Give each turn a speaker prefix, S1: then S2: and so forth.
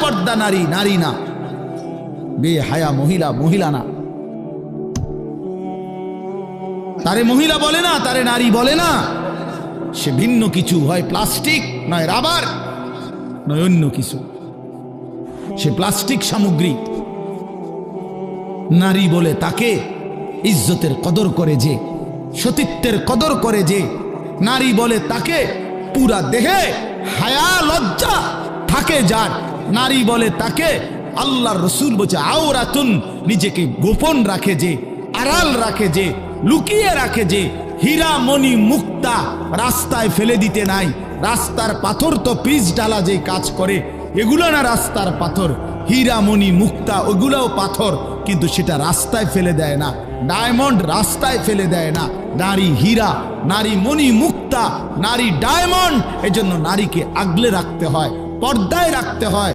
S1: বেপর্দা নারী নারী না, বেহায়া মহিলা মহিলা না। তারে মহিলা বলে না, তারে নারী বলে না, সে ভিন্ন কিছু, হয় প্লাস্টিক নয় রাবার নয় অন্য কিছু, সে প্লাস্টিক সামগ্রী। নারী বলে তাকে ইজ্জতের কদর করে যে, সতীত্বের কদর করে যে। নারী বলে তাকে পুরা দেহে হায়া লজ্জা থাকে যার। নারী বলে তাকে আল্লাহর রসুল বলছে আওরাতুন, নিজেকে গোপন রাখে যে, আড়াল রাখে যে, লুকিয়ে রাখে যে। হীরা মণি মুক্তা রাস্তায় ফেলে দিতে নাই। রাস্তার পাথর তো পিচ ডালা যে কাজ করে, এগুলো না রাস্তার পাথর। হীরা মণি মুক্তা ওগুলাও পাথর, কিন্তু সেটা রাস্তায় ফেলে দেয় না। ডায়মন্ড রাস্তায় ফেলে দেয় না। নারী হীরা, নারী মণি মুক্তা, নারী ডায়মন্ড। এজন্য নারীকে আগলে রাখতে হয়, পর্দায় রাখতে হয়।